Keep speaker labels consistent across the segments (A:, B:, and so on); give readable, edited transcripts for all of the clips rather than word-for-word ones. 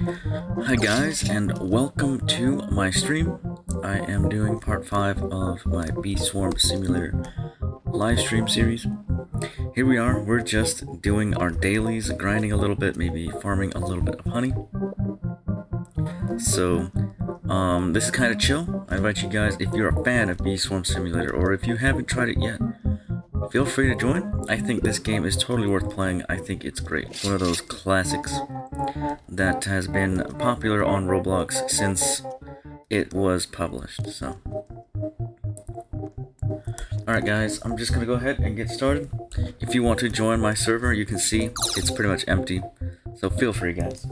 A: Hi guys, and welcome to my stream. I am doing part 5 of my Bee Swarm Simulator live stream series. Here we are, we're just doing our dailies, grinding a little bit, maybe farming a little bit of honey. So, this is kind of chill. I invite you guys, if you're a fan of Bee Swarm Simulator, or if you haven't tried it yet, feel free to join. I think this game is totally worth playing. I think it's great. It's one of those classics that has been popular on Roblox since it was published. So, alright guys, I'm just gonna go ahead and get started. If you want to join my server, you can see it's pretty much empty, so feel free guys.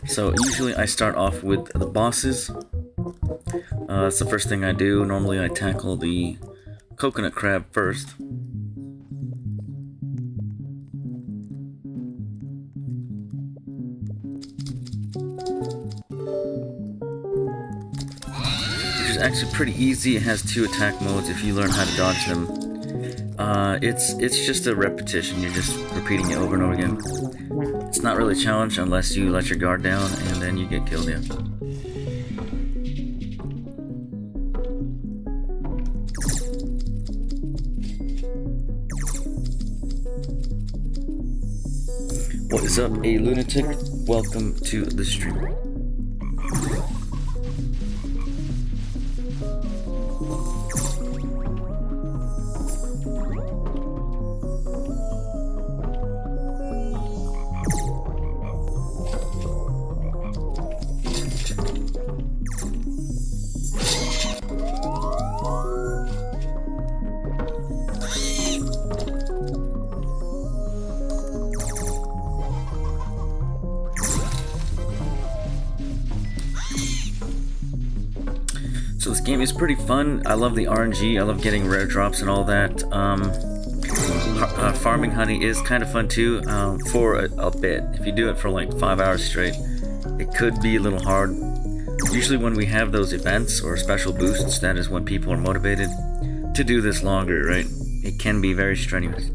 A: So usually I start off with the bosses. That's the first thing I do. Normally I tackle the coconut crab first. Which is actually pretty easy. It has 2 attack modes if you learn how to dodge them. It's just a repetition. You're just repeating it over and over again. It's not really a challenge unless you let your guard down and then you get killed, yeah. What is up, a lunatic? Welcome to the stream. So this game is pretty fun. I love the RNG. I love getting rare drops and all that. Farming honey is kind of fun too, for a bit. If you do it for like 5 hours straight, it could be a little hard. Usually when we have those events or special boosts, that is when people are motivated to do this longer, right? It can be very strenuous.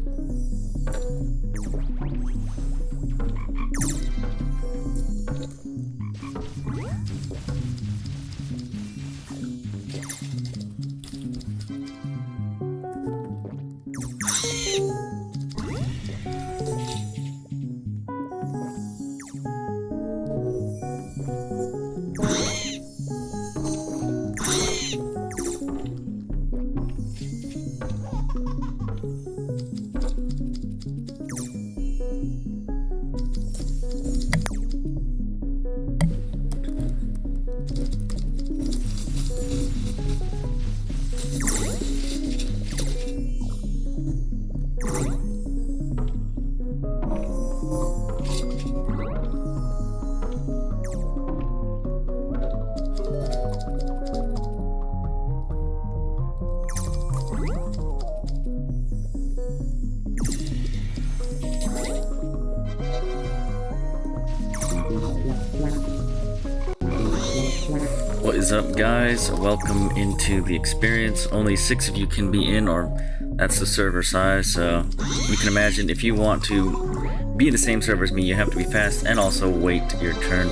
A: What is up guys? Welcome into the experience. Only 6 of you can be in, or that's the server size, so you can imagine if you want to be in the same server as me, you have to be fast and also wait your turn.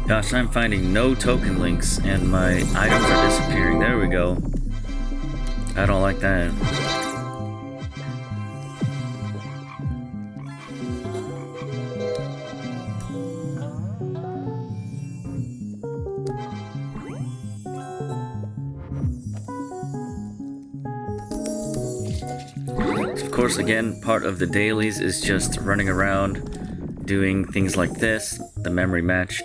A: Gosh, I'm finding no token links and my items are disappearing. There we go. I don't like that. Of course, again, part of the dailies is just running around doing things like this, the memory match,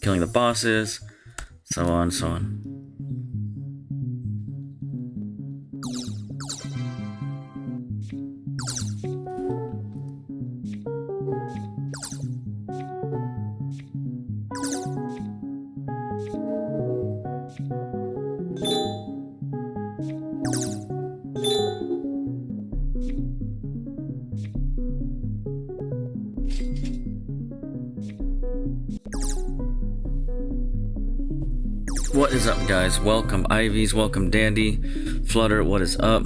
A: killing the bosses, so on, so on. What is up, guys? Welcome, Ivies. Welcome, Dandy. Flutter, what is up?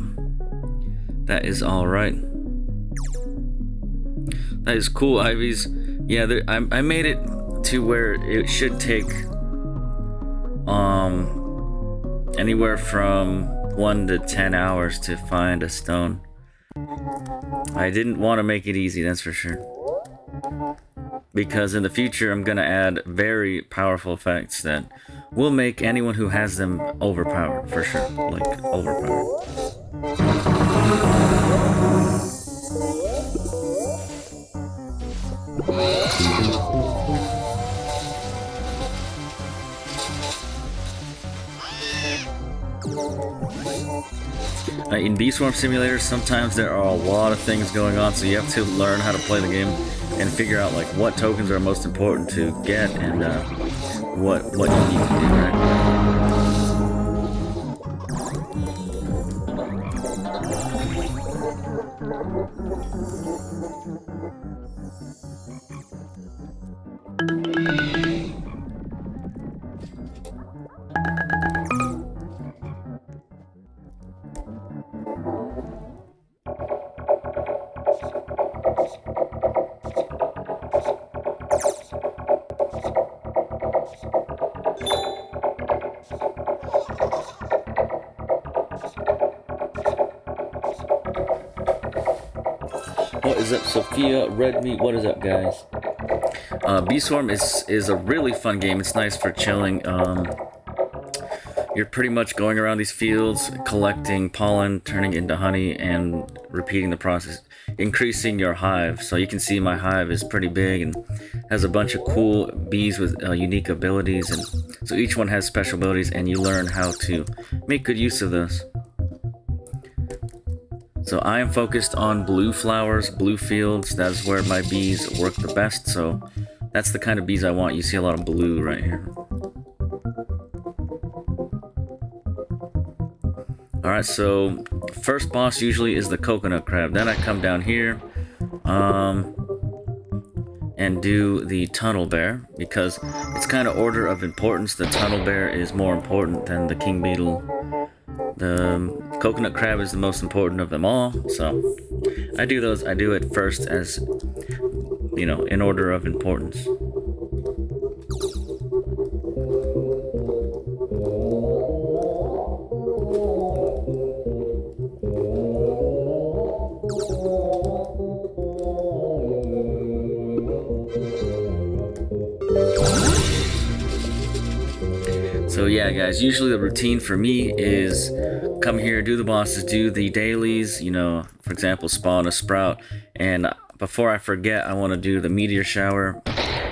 A: That is alright. That is cool, Ivies. Yeah, I made it to where it should take anywhere from 1 to 10 hours to find a stone. I didn't want to make it easy, that's for sure. Because in the future, I'm gonna add very powerful effects that will make anyone who has them overpowered, for sure. Like, overpowered. In Bee Swarm Simulator, sometimes there are a lot of things going on, so you have to learn how to play the game and figure out like what tokens are most important to get and what you need to do, right? What is up, Sophia? Red Meat, what is up, guys? Bee Swarm is a really fun game. It's nice for chilling. You're pretty much going around these fields, collecting pollen, turning into honey, and repeating the process, increasing your hive. So you can see my hive is pretty big and has a bunch of cool bees with unique abilities, and so each one has special abilities, and you learn how to make good use of those. So I am focused on blue flowers, blue fields. That is where my bees work the best. So that's the kind of bees I want. You see a lot of blue right here. Alright, so first boss usually is the coconut crab. Then I come down here and do the tunnel bear, because it's kind of order of importance. The tunnel bear is more important than the king beetle. The coconut crab is the most important of them all, so I do it first as, you know, in order of importance. So yeah, guys, usually the routine for me is come here, do the bosses, do the dailies, you know, for example, spawn a sprout, and before I forget, I want to do the meteor shower.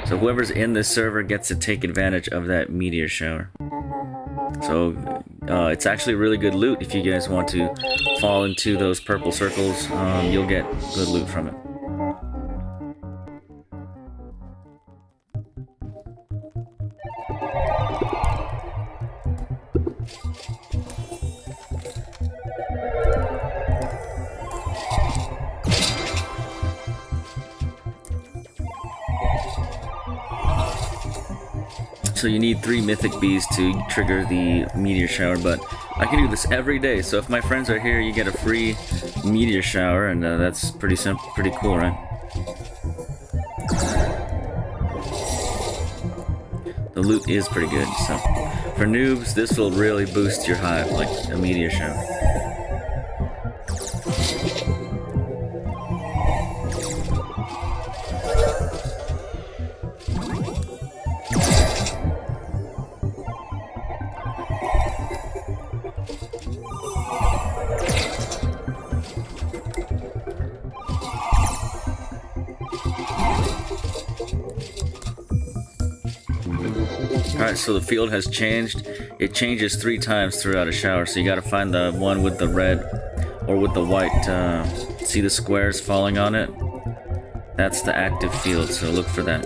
A: So whoever's in this server gets to take advantage of that meteor shower. So it's actually really good loot. If you guys want to fall into those purple circles, you'll get good loot from it. So you need 3 mythic bees to trigger the meteor shower, but I can do this every day. So if my friends are here, you get a free meteor shower, and that's pretty simple, pretty cool, right? The loot is pretty good, so for noobs, this will really boost your hive, like a meteor shower. Alright, so the field has changed. It changes 3 times throughout a shower, so you gotta find the one with the red or with the white. See the squares falling on it? That's the active field, so look for that.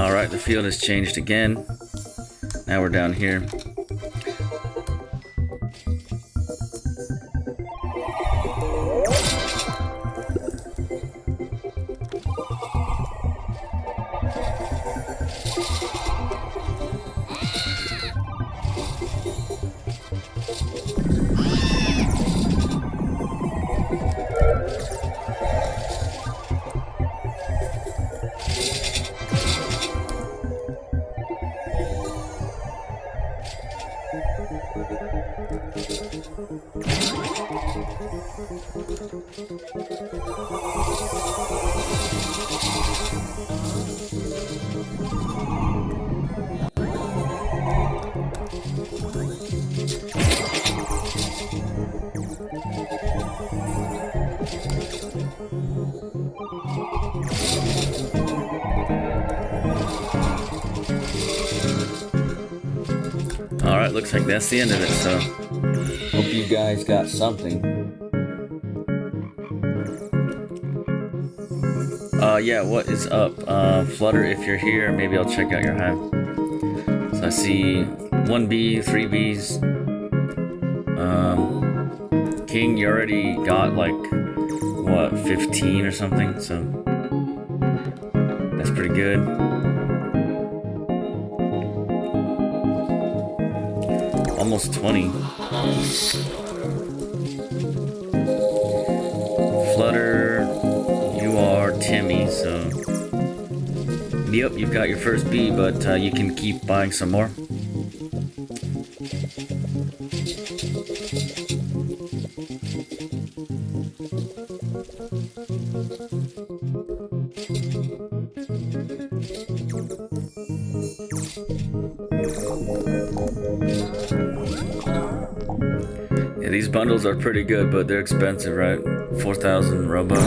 A: Alright, the field has changed again. Now we're down here. Alright, looks like that's the end of it, so hope you guys got something. Yeah, what is up? Flutter, if you're here, maybe I'll check out your hive. So I see 1 bee, 3 bees. King, you already got like, what, 15 or something, so that's pretty good. Almost 20. Flutter, you are Timmy, so yep, you've got your first bee, but you can keep buying some more. Yeah, these bundles are pretty good, but they're expensive, right? 4,000 Robux.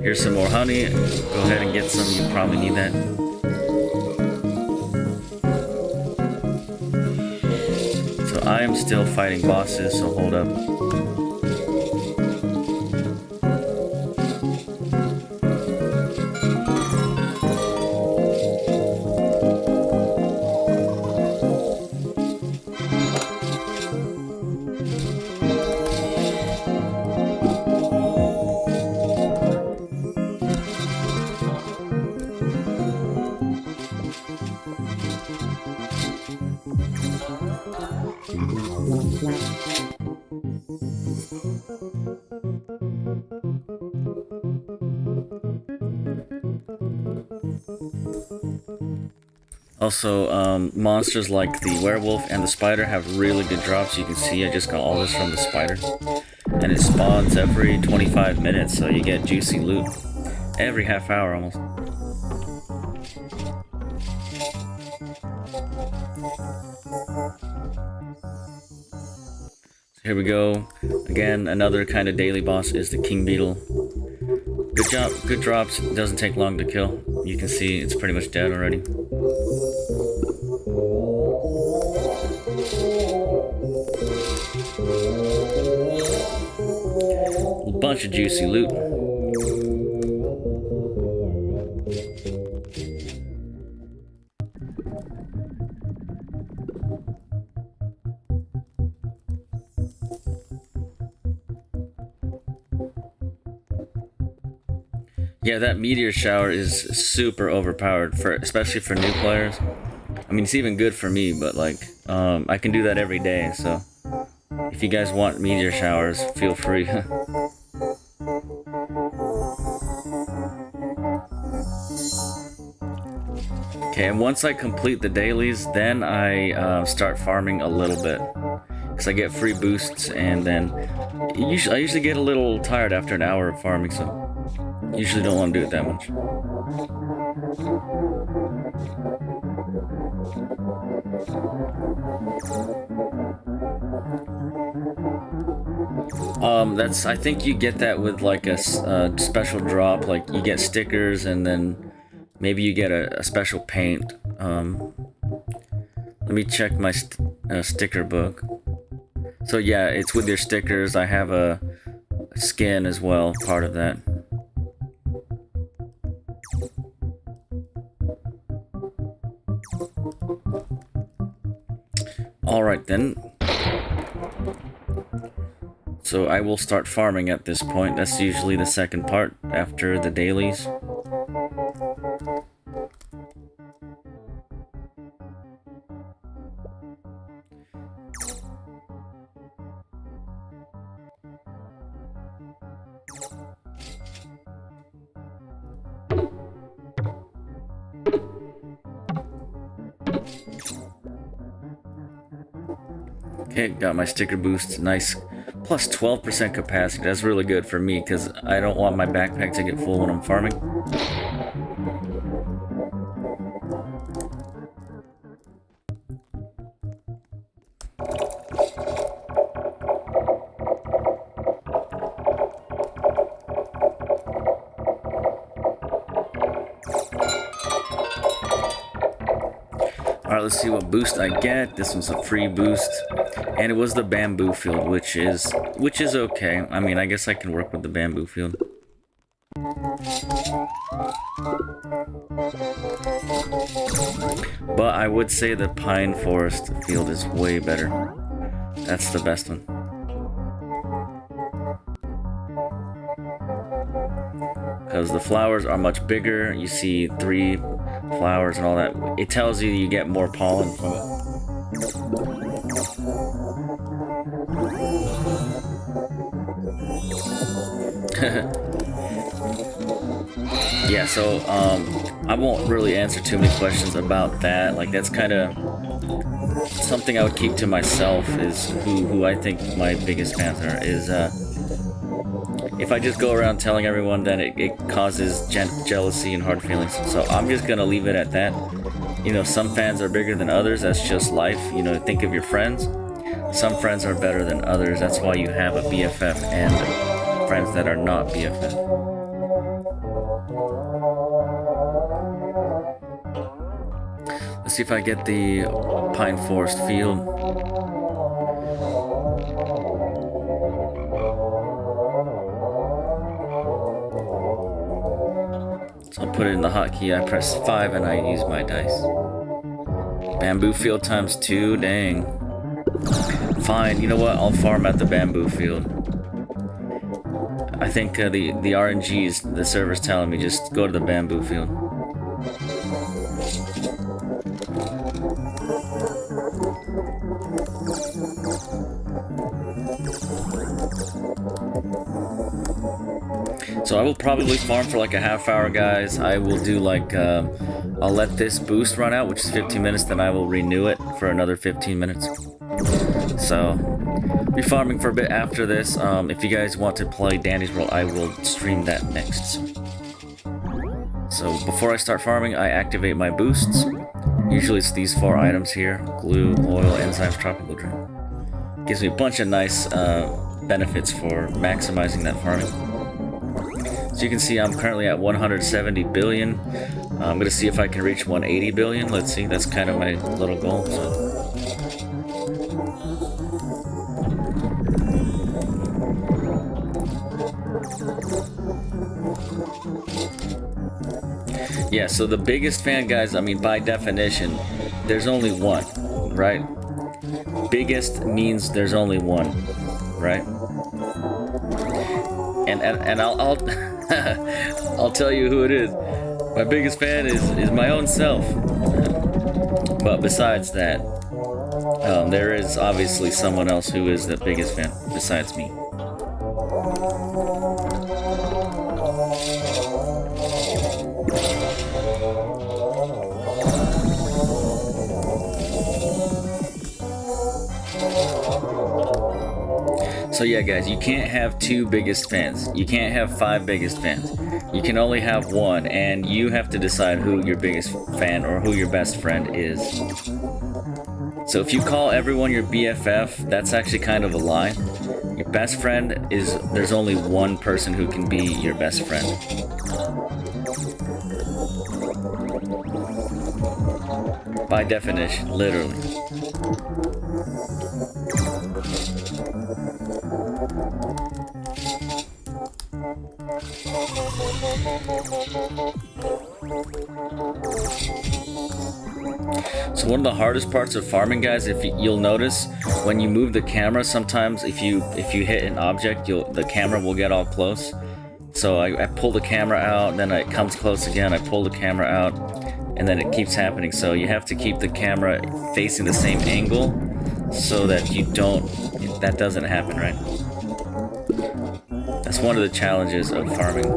A: Here's some more honey. Go ahead and get some, you probably need that. So I am still fighting bosses, so hold up. Also, monsters like the werewolf and the spider have really good drops. You can see I just got all this from the spider. And it spawns every 25 minutes, so you get juicy loot. Every half hour almost. So here we go. Again, another kind of daily boss is the king beetle. Good job, good drops. It doesn't take long to kill. You can see it's pretty much dead already. A bunch of juicy loot. Yeah, that meteor shower is super overpowered, especially for new players. I mean, it's even good for me, but like, I can do that every day, so if you guys want meteor showers, feel free. Okay, and once I complete the dailies, then I start farming a little bit, because I get free boosts, and then I usually get a little tired after an hour of farming, so usually don't want to do it that much. I think you get that with like a special drop, like you get stickers and then maybe you get a special paint. Let me check my sticker book. So yeah, it's with your stickers. I have a skin as well, part of that. Alright then. So I will start farming at this point. That's usually the second part after the dailies. Okay, got my sticker boost. Nice. Plus 12% capacity. That's really good for me because I don't want my backpack to get full when I'm farming. Alright, let's see what boost I get. This one's a free boost. And it was the bamboo field, which is okay. I mean, I guess I can work with the bamboo field. But I would say the pine forest field is way better. That's the best one. Because the flowers are much bigger. You see 3 flowers and all that. It tells you you get more pollen from it. Yeah, so I won't really answer too many questions about that. Like, that's kind of something I would keep to myself, is who I think my biggest fans are. Is if I just go around telling everyone, then it causes jealousy and hard feelings. So I'm just gonna leave it at that. You know, some fans are bigger than others. That's just life. You know, think of your friends. Some friends are better than others. That's why you have a BFF and friends that are not BFF. Let's see if I get the pine forest field. So I'll put it in the hotkey. I press 5 and I use my dice. Bamboo field times 2, dang. Fine, you know what? I'll farm at the bamboo field. I think the RNGs, the server's telling me just go to the bamboo field. So I will probably farm for like a half hour, guys. I will do like, I'll let this boost run out, which is 15 minutes, then I will renew it for another 15 minutes. So, be farming for a bit after this. If you guys want to play Dandy's World, I will stream that next. So before I start farming, I activate my boosts. Usually it's these 4 items here: glue, oil, enzymes, tropical drink. Gives me a bunch of nice benefits for maximizing that farming. So you can see I'm currently at 170 billion. I'm gonna see if I can reach 180 billion. Let's see, that's kind of my little goal. So. Yeah, so the biggest fan, guys, I mean, by definition, there's only one, right? Biggest means there's only one, right? And I'll I'll tell you who it is. My biggest fan is my own self. But besides that, there is obviously someone else who is the biggest fan besides me. So yeah, guys, you can't have 2 biggest fans. You can't have 5 biggest fans. You can only have 1, and you have to decide who your biggest fan or who your best friend is. So if you call everyone your BFF, that's actually kind of a lie. Your best friend is, there's only one person who can be your best friend. By definition, literally. So one of the hardest parts of farming, guys, if you'll notice when you move the camera, sometimes if you hit an object, the camera will get all close. So I pull the camera out, and then it comes close again. I pull the camera out, and then it keeps happening. So you have to keep the camera facing the same angle so that that doesn't happen, right? That's one of the challenges of farming.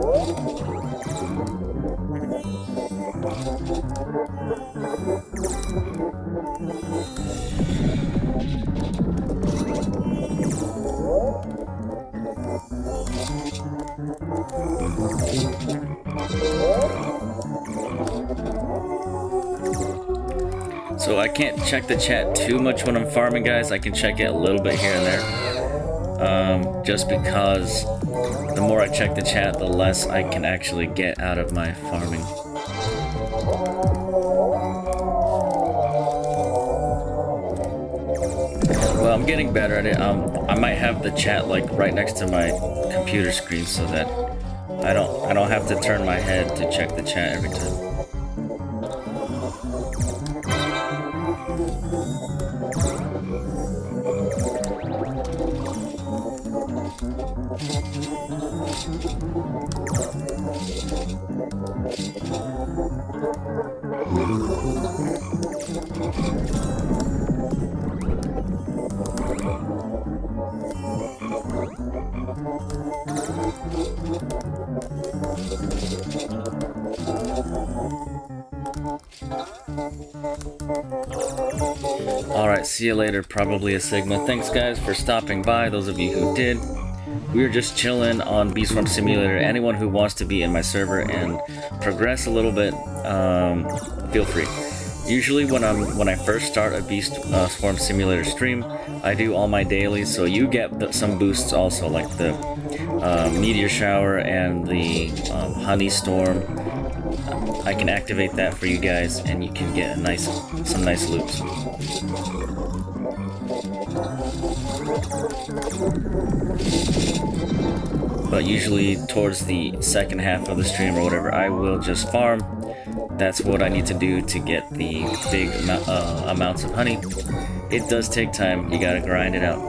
A: So I can't check the chat too much when I'm farming, guys. I can check it a little bit here and there. Just because the more I check the chat, the less I can actually get out of my farming. Well, I'm getting better at it. I might have the chat like right next to my computer screen so that I don't have to turn my head to check the chat every time. Alright, see you later, probably a Sigma. Thanks guys for stopping by, those of you who did. We were just chilling on Bee Swarm Simulator. Anyone who wants to be in my server and progress a little bit, feel free. Usually when I first start a Bee Swarm Simulator stream, I do all my dailies, so you get some boosts also, like the meteor shower and the honey storm. I can activate that for you guys, and you can get some nice loops. But usually towards the second half of the stream or whatever, I will just farm. That's what I need to do to get the big amounts of honey. It does take time, you gotta grind it out.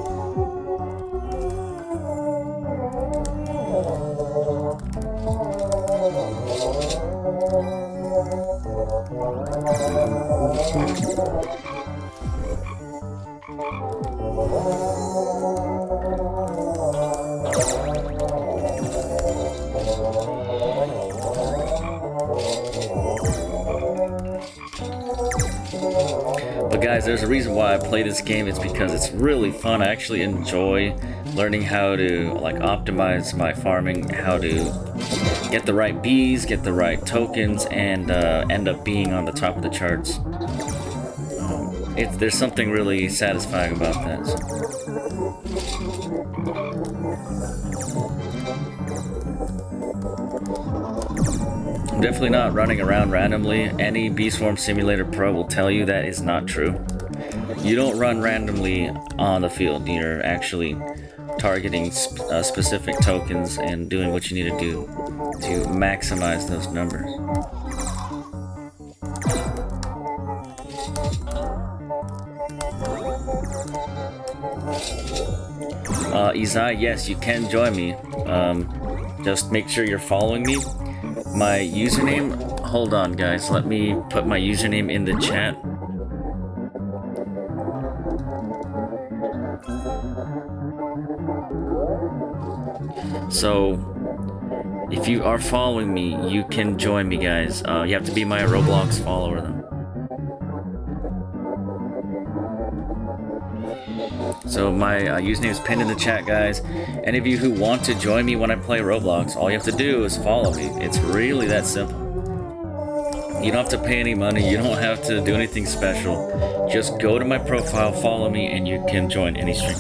A: Guys, there's a reason why I play this game. It's because it's really fun. I actually enjoy learning how to like optimize my farming, how to get the right bees, get the right tokens, and end up being on the top of the charts. There's something really satisfying about that. I'm definitely not running around randomly. Any Bee Swarm Simulator Pro will tell you that is not true. You don't run randomly on the field. You're actually targeting specific tokens and doing what you need to do to maximize those numbers. Izai, yes, you can join me. Just make sure you're following me. My username, hold on guys, let me put my username in the chat. So, if you are following me, you can join me guys. You have to be my Roblox follower though. So my username is pinned in the chat, guys. Any of you who want to join me when I play Roblox, all you have to do is follow me. It's really that simple. You don't have to pay any money. You don't have to do anything special. Just go to my profile, follow me, and you can join any stream.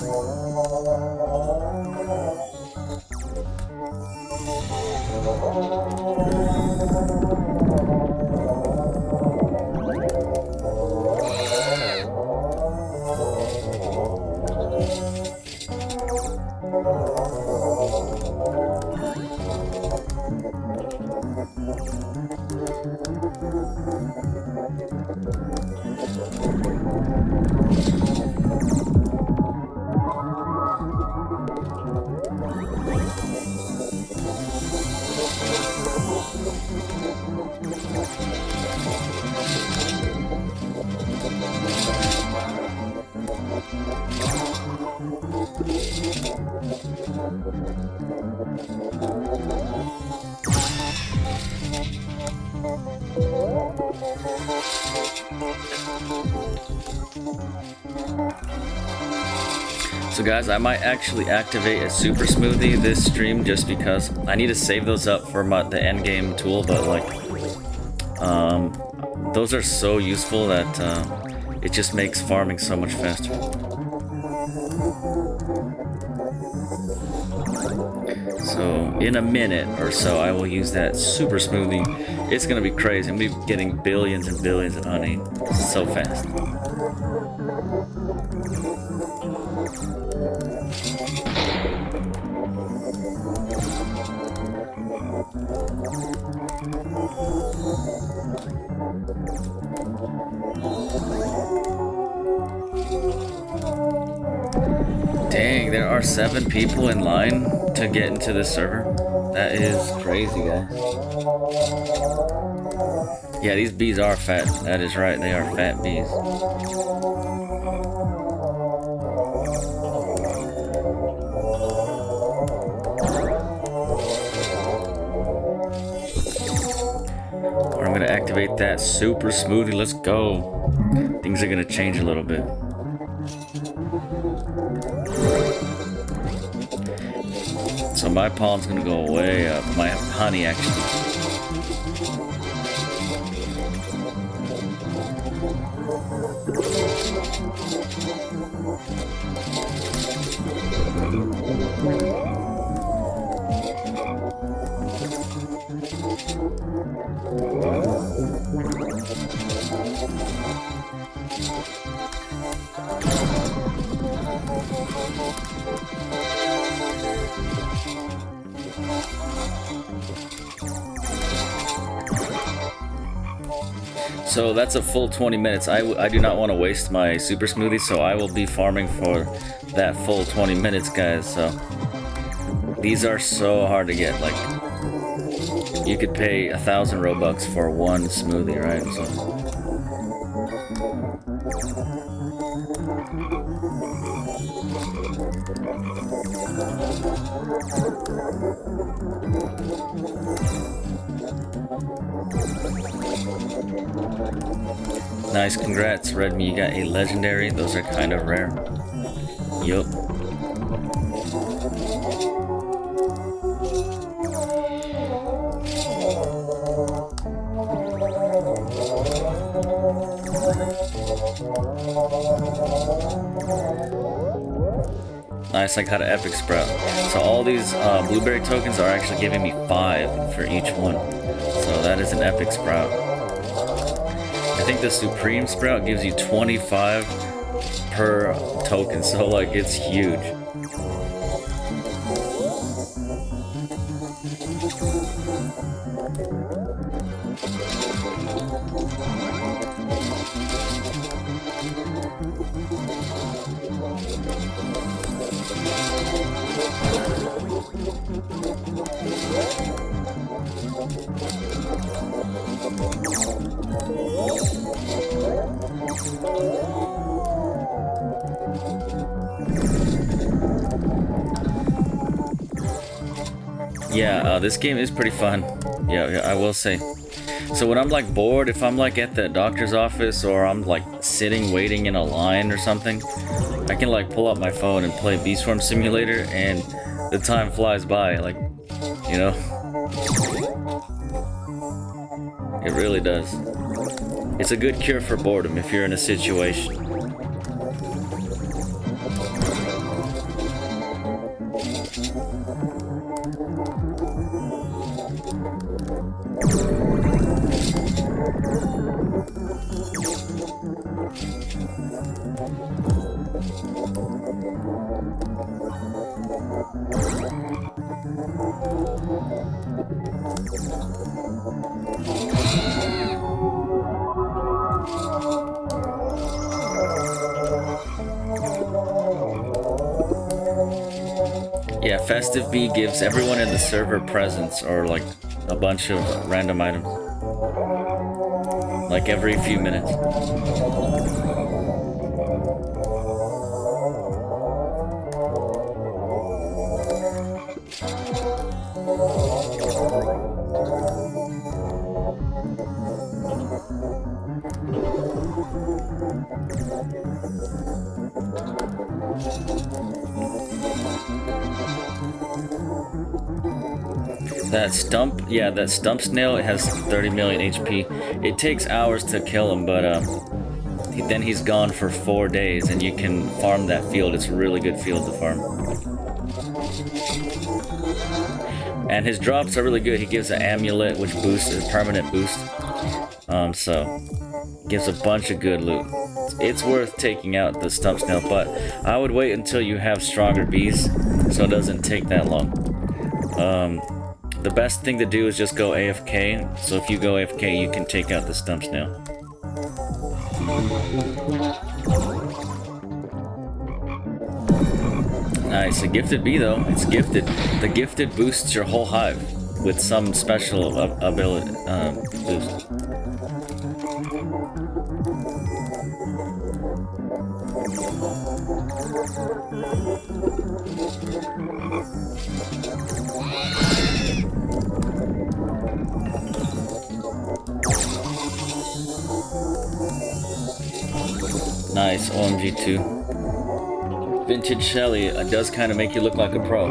A: So guys, I might actually activate a super smoothie this stream just because I need to save those up for the end game tool, but like those are so useful that it just makes farming so much faster. So in a minute or so I will use that super smoothie. It's gonna be crazy. I'm gonna be getting billions and billions of honey so fast. Dang, there are 7 people in line to get into this server. That is crazy, guys. Yeah, these bees are fat. That is right, they are fat bees. I'm gonna activate that super smoothie. Let's go. Things are gonna change a little bit. So my pollen's gonna go way up. My honey, actually. So that's a full 20 minutes. I do not want to waste my super smoothie, so I will be farming for that full 20 minutes, guys. So these are so hard to get. Like, you could pay 1,000 Robux for one smoothie, right? So nice, congrats, Redmi. You got a legendary. Those are kind of rare. Yup. Nice, I got an epic sprout. So all these blueberry tokens are actually giving me 5 for each one. So that is an epic sprout. I think the Supreme Sprout gives you 25 per token, so like it's huge. Yeah, this game is pretty fun. Yeah, I will say. So when I'm like bored, if I'm like at the doctor's office or I'm like sitting waiting in a line or something, I can like pull up my phone and play Bee Swarm Simulator and the time flies by, like, you know? It really does. It's a good cure for boredom if you're in a situation. Yeah, Festive Bee gives everyone in the server presents or like a bunch of random items. Like every few minutes. That stump snail, it has 30 million HP. It takes hours to kill him, but then he's gone for 4 days, and you can farm that field. It's a really good field to farm. And his drops are really good. He gives an amulet, which boosts a permanent boost. So gives a bunch of good loot. It's worth taking out the stump snail, but I would wait until you have stronger bees, so it doesn't take that long. The best thing to do is just go AFK, so if you go AFK, you can take out the stump snail. Nice, a gifted bee though, it's gifted. The gifted boosts your whole hive with some special ability boost. Nice, OMG2. Vintage Shelly does kind of make you look like a pro.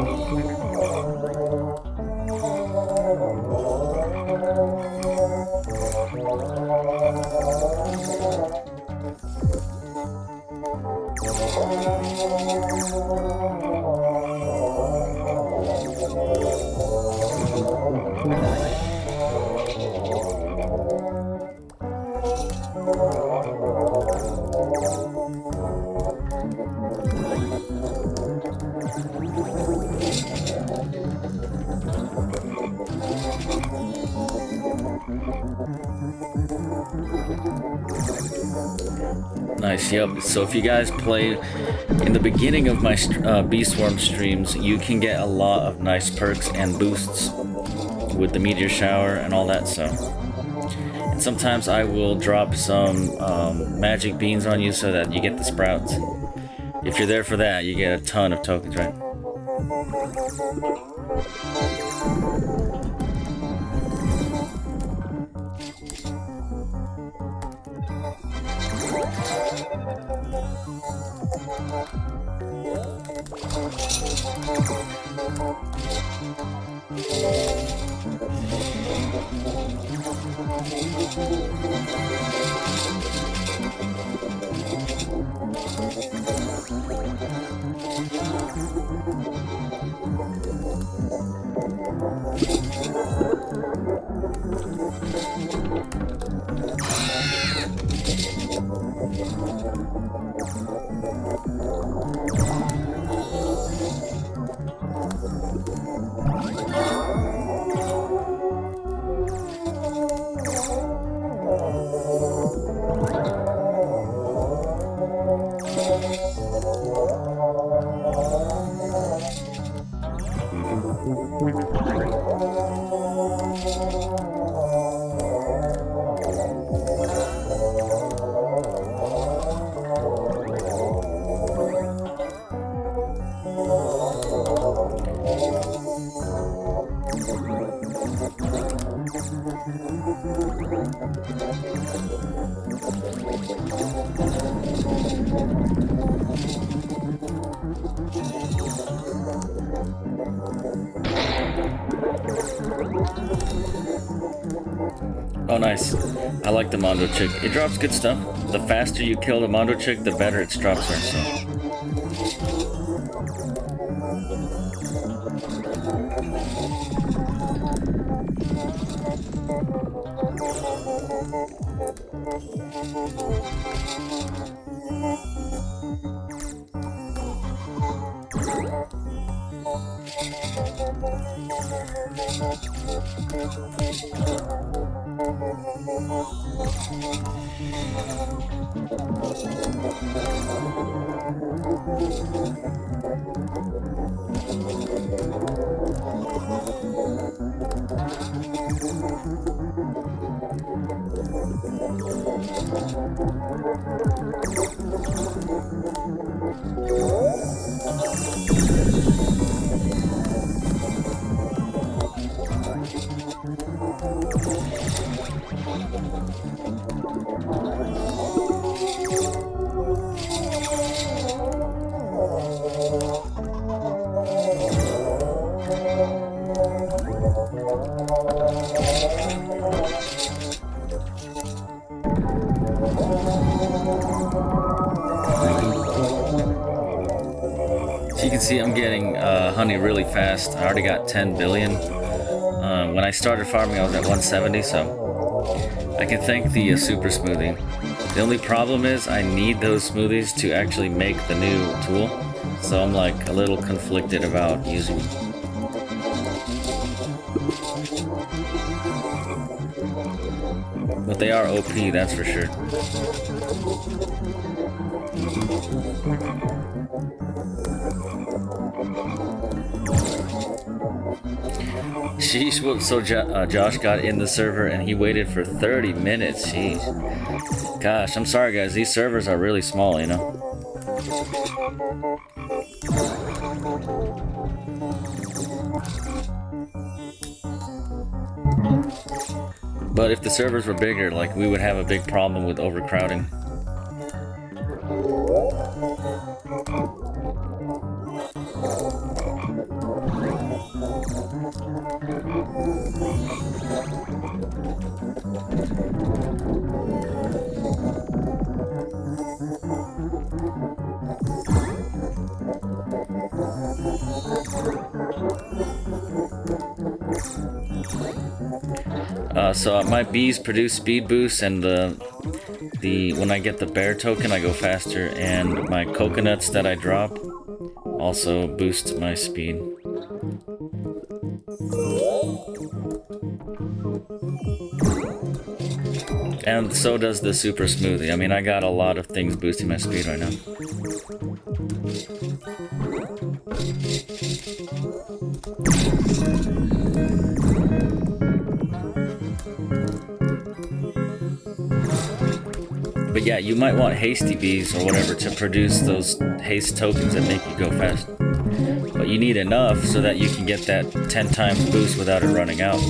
A: Nice, yep. So if you guys play in the beginning of my Bee Swarm streams, you can get a lot of nice perks and boosts with the meteor shower and all that, so. And sometimes I will drop some magic beans on you so that you get the sprouts. If you're there for that, you get a ton of tokens, right? Oh, nice. I like the Mondo chick. It drops good stuff. The faster you kill the Mondo chick, the better its drops are, so. So you can see I'm getting honey really fast. I already got 10 billion. When I started farming, I was at 170, so I can thank the super smoothie. The only problem is I need those smoothies to actually make the new tool, so I'm like a little conflicted about using them. But they are OP, that's for sure. Sheesh, so Josh got in the server and he waited for 30 minutes. Jeez. Gosh, I'm sorry guys, these servers are really small, you know? But if the servers were bigger, like, we would have a big problem with overcrowding. So my bees produce speed boosts, and when I get the bear token, I go faster, and my coconuts that I drop also boost my speed. And so does the super smoothie. I mean, I got a lot of things boosting my speed right now. But yeah, you might want hasty bees or whatever to produce those haste tokens that make you go fast. But you need enough so that you can get that 10 times boost without it running out.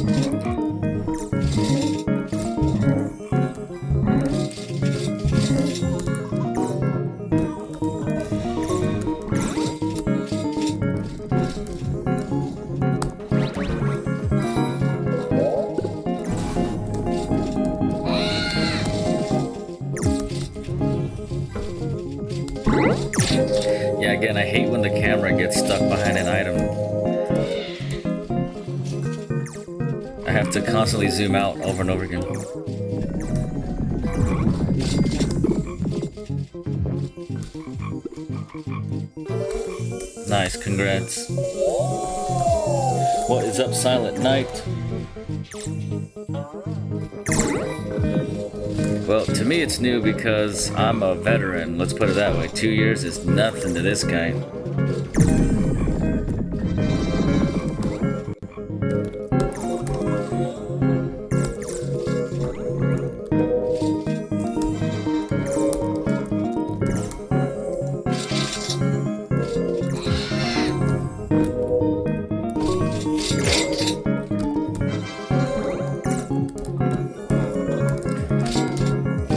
A: Yeah, again, I hate when the camera gets stuck behind an item. I have to constantly zoom out over and over again. Nice, congrats. What is up, Silent Night? Well, to me it's new because I'm a veteran, let's put it that way. 2 years is nothing to this guy.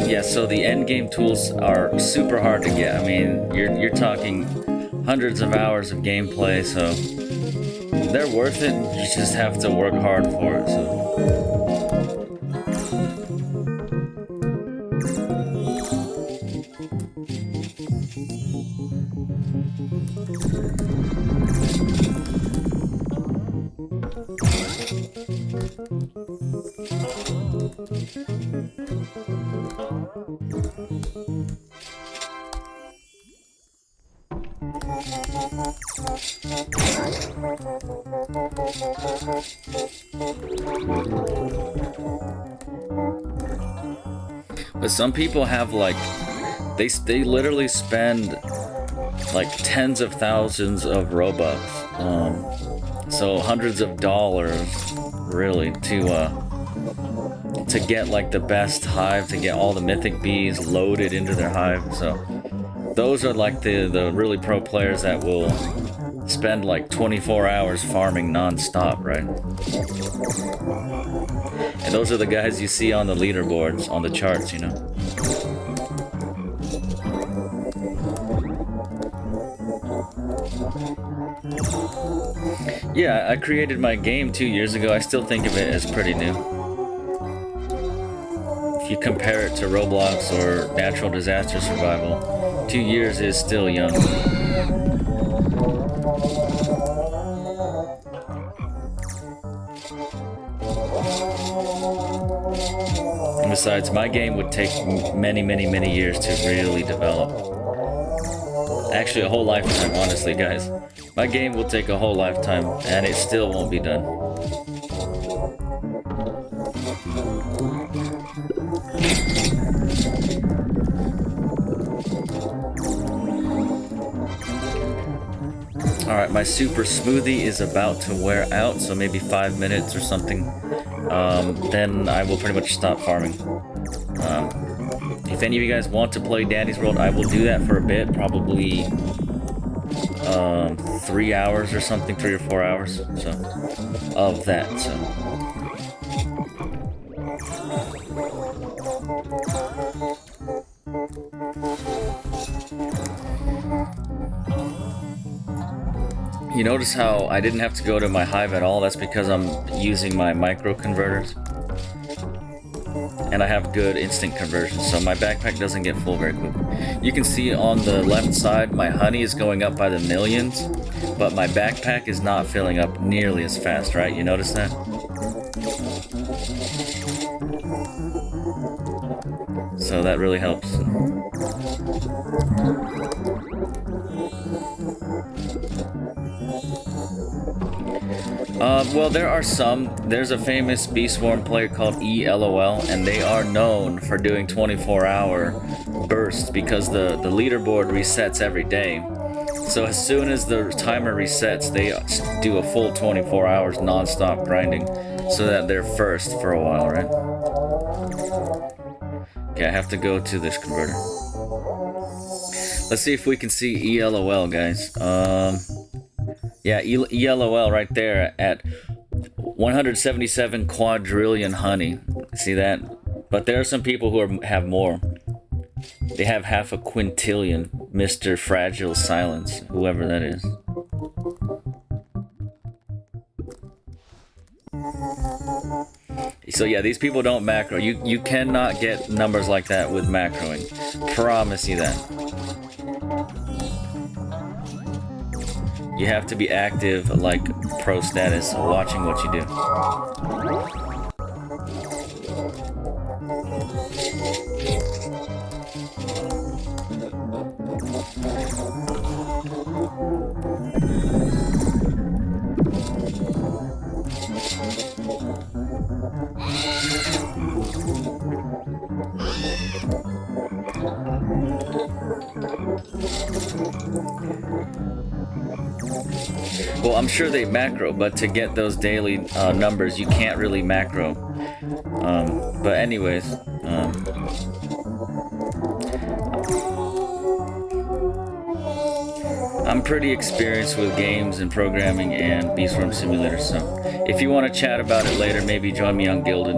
A: Yeah, so the end game tools are super hard to get. I mean, you're talking hundreds of hours of gameplay, so they're worth it. You just have to work hard for it. So. But some people have like, they literally spend like tens of thousands of Robux, so hundreds of dollars really to to get like the best hive, to get all the mythic bees loaded into their hive. So those are like the really pro players that will spend like 24 hours farming non-stop, right? And those are the guys you see on the leaderboards, on the charts, you know. Yeah, I created my game 2 years ago. I still think of it as pretty new. If you compare it to Roblox or natural disaster survival, 2 years is still young. And besides, my game would take many years to really develop. Actually, a whole lifetime, honestly, guys. My game will take a whole lifetime, and it still won't be done. Alright, my super smoothie is about to wear out, so maybe 5 minutes or something. Then I will pretty much stop farming. If any of you guys want to play Danny's World, I will do that for a bit, probably 3 hours or something, 3 or 4 hours, so, of that, so. You notice how I didn't have to go to my hive at all? That's because I'm using my micro converters. And I have good instant conversion, so my backpack doesn't get full very quickly. You can see on the left side, my honey is going up by the millions, but my backpack is not filling up nearly as fast, right? You notice that? So that really helps. Well, there are some. There's a famous Bee Swarm player called ELOL, and they are known for doing 24-hour bursts because the leaderboard resets every day. So as soon as the timer resets, they do a full 24 hours non-stop grinding so that they're first for a while, right? Okay, I have to go to this converter. Let's see if we can see ELOL, guys. Yeah, ELOL right there at 177 quadrillion honey. See that? But there are some people who have more. They have half a quintillion, Mr. Fragile Silence, whoever that is. So yeah, these people don't macro. You cannot get numbers like that with macroing. Promise you that. You have to be active, like pro status, watching what you do. Well, I'm sure they macro, but to get those daily numbers, you can't really macro. But anyways, I'm pretty experienced with games and programming and Bee Swarm Simulator, so if you want to chat about it later, maybe join me on Gilded.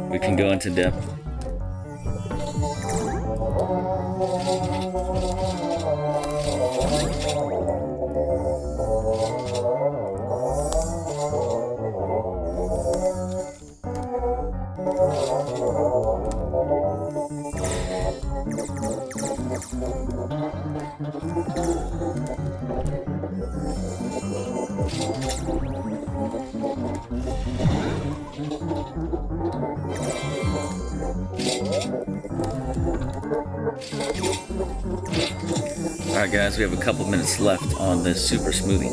A: We can go into depth. Alright guys, we have a couple minutes left on this super smoothie.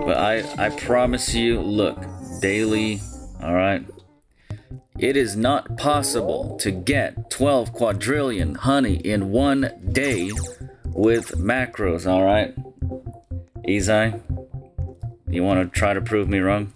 A: But I promise you, look, daily, alright? It is not possible to get 12 quadrillion honey in one day with macros, alright? Izai, you want to try to prove me wrong?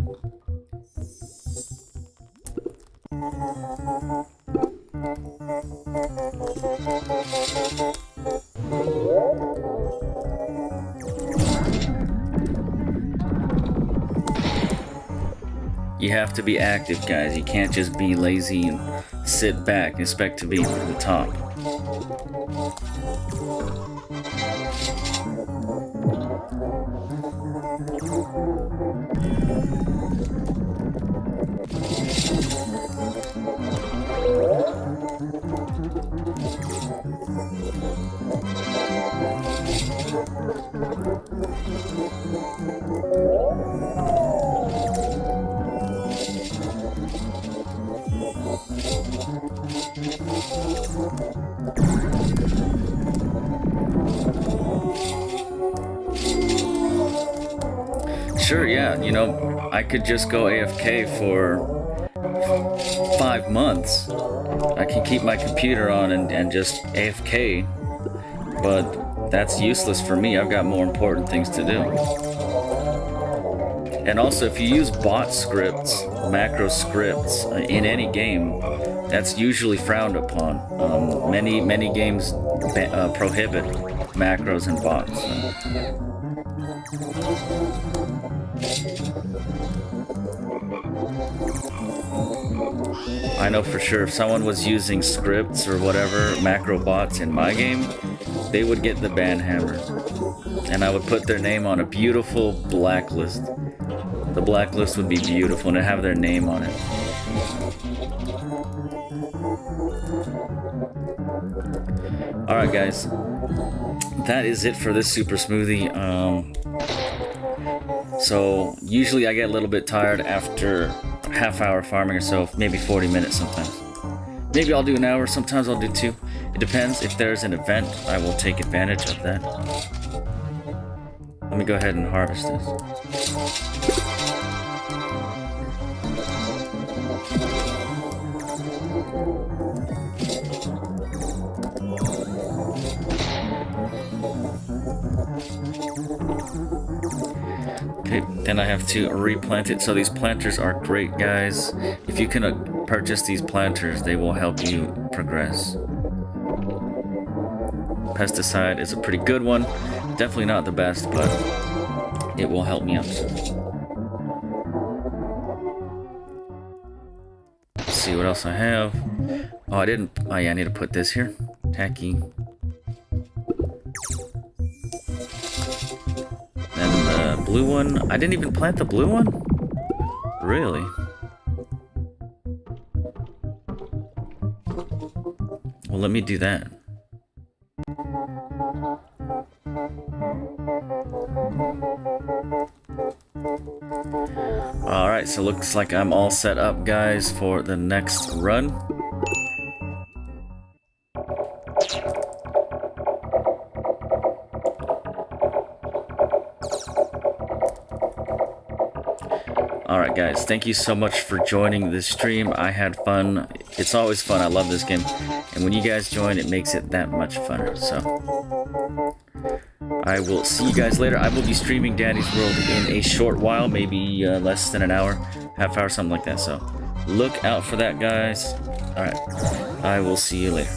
A: You have to be active, guys. You can't just be lazy and sit back and expect to be at the top. Sure, yeah, you know, I could just go AFK for 5 months. I can keep my computer on and just AFK, but that's useless for me. I've got more important things to do. And also, if you use bot scripts, macro scripts in any game, that's usually frowned upon. Many games prohibit macros and bots. I know for sure if someone was using scripts or whatever, macro bots in my game, they would get the ban hammer. And I would put their name on a beautiful blacklist. The blacklist would be beautiful and it'd have their name on it. Alright guys, that is it for this super smoothie. So usually I get a little bit tired after half-hour farming or so, maybe 40 minutes sometimes. Maybe I'll do an hour, sometimes I'll do 2. It depends. If there's an event, I will take advantage of that. Let me go ahead and harvest this. Okay, then I have to replant it. So these planters are great, guys. If you can purchase these planters, they will help you progress. Pesticide is a pretty good one. Definitely not the best, but it will help me out. Let's see what else I have. Oh, I didn't. Oh, yeah, I need to put this here. Tacky. Blue one. I didn't even plant the blue one? Really? Well, let me do that. Alright, so looks like I'm all set up, guys, for the next run. Alright guys, thank you so much for joining this stream. I had fun. It's always fun. I love this game. And when you guys join, it makes it that much funner. So I will see you guys later. I will be streaming Daddy's World in a short while, maybe less than an hour, half hour, something like that. So look out for that, guys. Alright, I will see you later.